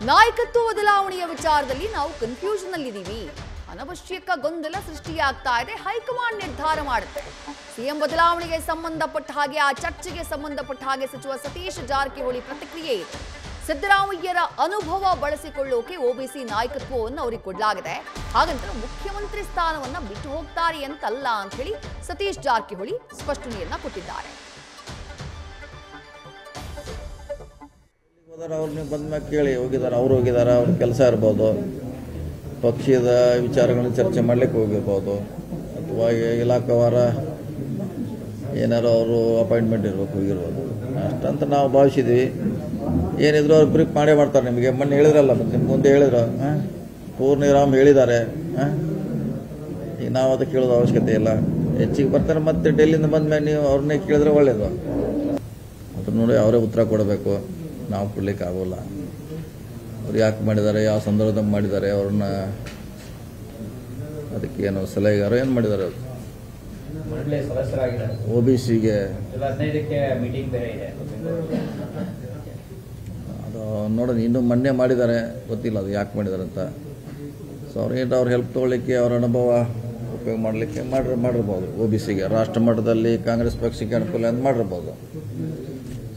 ನಾಯಕತ್ವ ಬದಲಾವಣೆಯ ವಿಚಾರದಲ್ಲಿ ನಾವು ಕನ್ಫ್ಯೂಷನ್ ಅಲ್ಲಿದ್ದೀವಿ. ಅನವಶ್ಯಕ ಗೊಂದಲ ಸೃಷ್ಟಿಯಾಗ್ತಾ ಇದೆ. ಹೈಕಮಾಂಡ್ ನಿರ್ಧಾರ ಮಾಡುತ್ತೆ. ಸಿಎಂ ಬದಲಾವಣೆಗೆ ಸಂಬಂಧಪಟ್ಟ ಹಾಗೆ ಆ ಚರ್ಚೆಗೆ ಸಂಬಂಧಪಟ್ಟ ಹಾಗೆ ಸಚಿವ ಸತೀಶ್ ಜಾರಕಿಹೊಳಿ ಪ್ರತಿಕ್ರಿಯೆ ಇದೆ. ಸಿದ್ದರಾಮಯ್ಯರ ಅನುಭವ ಬಳಸಿಕೊಳ್ಳೋಕೆ ಒಬಿಸಿ ನಾಯಕತ್ವವನ್ನು ಅವರಿಗೆ ಕೊಡಲಾಗಿದೆ. ಹಾಗಂತ ಮುಖ್ಯಮಂತ್ರಿ ಸ್ಥಾನವನ್ನ ಬಿಟ್ಟು ಹೋಗ್ತಾರೆ ಅಂತಲ್ಲ ಅಂತ ಹೇಳಿ ಸತೀಶ್ ಜಾರಕಿಹೊಳಿ ಸ್ಪಷ್ಟನೆಯನ್ನ ಕೊಟ್ಟಿದ್ದಾರೆ. ಅವ್ರನ್ನ ಬಂದ್ಮ್ಯಾಗ ಕೇಳಿ ಹೋಗಿದ್ದಾರೆ, ಅವ್ರು ಹೋಗಿದ್ದಾರೆ, ಅವ್ರ ಕೆಲಸ ಇರ್ಬೋದು, ಪಕ್ಷದ ವಿಚಾರಗಳನ್ನ ಚರ್ಚೆ ಮಾಡ್ಲಿಕ್ಕೆ ಹೋಗಿರ್ಬೋದು, ಅಥವಾ ಇಲಾಖಾವಾರ ಏನಾರು ಅವರು ಅಪಾಯಿಂಟ್ಮೆಂಟ್ ಇರ್ಬೇಕು ಹೋಗಿರ್ಬೋದು. ಅಷ್ಟಂತ ನಾವು ಭಾವಿಸಿದ್ವಿ. ಏನಿದ್ರು ಅವ್ರು ಬ್ರೀಫ್ ಮಾಡೇ ಮಾಡ್ತಾರೆ. ನಿಮಗೆ ಮೊನ್ನೆ ಹೇಳಿದ್ರಲ್ಲ, ಮತ್ತೆ ನಿಮ್ಮ ಮುಂದೆ ಹೇಳಿದ್ರು, ಪೂರ್ಣಿರಾಮ್ ಹೇಳಿದ್ದಾರೆ. ಈಗ ನಾವು ಅದಕ್ಕೆ ಕೇಳೋದು ಅವಶ್ಯಕತೆ ಇಲ್ಲ. ಹೆಚ್ಚಿಗೆ ಬರ್ತಾರೆ. ಮತ್ತೆ ಡೆಲ್ಲಿಯಿಂದ ಬಂದ್ಮೇಲೆ ನೀವು ಅವ್ರನ್ನೇ ಕೇಳಿದ್ರೆ ಒಳ್ಳೇದು. ಅದ್ರ ನೋಡಿ ಅವರೇ ಉತ್ತರ ಕೊಡಬೇಕು, ನಾವು ಕೊಡ್ಲಿಕ್ಕೆ ಆಗೋಲ್ಲ. ಅವ್ರು ಯಾಕೆ ಮಾಡಿದ್ದಾರೆ, ಯಾವ ಸಂದರ್ಭದಾಗ ಮಾಡಿದ್ದಾರೆ, ಅವ್ರನ್ನ ಅದಕ್ಕೆ ಏನು ಸಲಹೆಗಾರ ಏನು ಮಾಡಿದ್ದಾರೆ, ಒಬಿಸಿಗೆ ಅದು ನೋಡೋಣ. ಇನ್ನೂ ಮೊನ್ನೆ ಮಾಡಿದ್ದಾರೆ, ಗೊತ್ತಿಲ್ಲ ಅದು ಯಾಕೆ ಮಾಡಿದ್ದಾರೆ ಅಂತ. ಸೊ ಅವ್ರು ಹೆಲ್ಪ್ ತೊಗೊಳ್ಳಿಕ್ಕೆ, ಅವ್ರ ಅನುಭವ ಉಪಯೋಗ ಮಾಡಲಿಕ್ಕೆ ಮಾಡಿರ್ಬೋದು. ಒಬಿಸಿಗೆ ರಾಷ್ಟ್ರ ಮಟ್ಟದಲ್ಲಿ ಕಾಂಗ್ರೆಸ್ ಪಕ್ಷಕ್ಕೆ ಅನುಕೂಲ ಅಂತ ಮಾಡಿರ್ಬೋದು.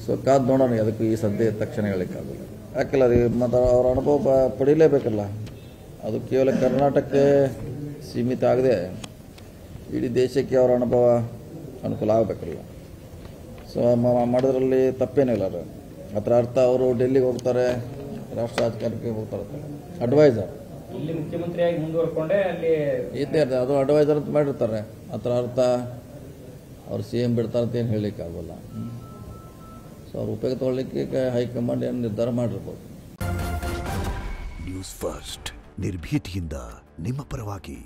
ಸೊ ಕಾದು ನೋಡೋಣ. ಅದಕ್ಕೂ ಈ ಸದ್ಯ ತಕ್ಷಣ ಹೇಳಿಕ್ಕಾಗಲ್ಲ. ಯಾಕಿಲ್ಲ, ಅದು ಮತ್ತು ಅವ್ರ ಅನುಭವ ಪಡೀಲೇಬೇಕಲ್ಲ. ಅದು ಕೇವಲ ಕರ್ನಾಟಕಕ್ಕೆ ಸೀಮಿತ ಆಗದೆ ಇಡೀ ದೇಶಕ್ಕೆ ಅವರ ಅನುಭವ ಅನುಕೂಲ ಆಗಬೇಕಲ್ಲ. ಸೊ ಮಾಡೋದ್ರಲ್ಲಿ ತಪ್ಪೇನಿಲ್ಲ. ಅದರ ಅರ್ಥ ಅವರು ಡೆಲ್ಲಿಗೆ ಹೋಗ್ತಾರೆ, ರಾಷ್ಟ್ರ ರಾಜಕಾರಣಕ್ಕೆ ಹೋಗ್ತಾರೆ, ಅಡ್ವೈಸರ್ ಇಲ್ಲಿ ಮುಖ್ಯಮಂತ್ರಿಯಾಗಿ ಮುಂದುವರ್ಕೊಂಡೆ ಅಲ್ಲಿ ಇದ್ದೇ ಇರ್ತದೆ. ಅದು ಅಡ್ವೈಸರ್ ಅಂತ ಮಾಡಿರ್ತಾರೆ. ಅದರ ಅರ್ಥ ಅವ್ರು CM ಬಿಡ್ತಾರೆ ಅಂತ ಏನು ಹೇಳಲಿಕ್ಕೆ ಆಗೋಲ್ಲ. ಸೊ ಅವ್ರು ಉಪಯೋಗ ತಗೊಳ್ಳಿಕ್ಕೆ ಹೈಕಮಾಂಡ್ ಏನು ನಿರ್ಧಾರ ಮಾಡಿರ್ಬೋದು. ನ್ಯೂಸ್ ಫಸ್ಟ್ ನಿರ್ಭೀತಿಯಿಂದ ನಿಮ್ಮ ಪರವಾಗಿ.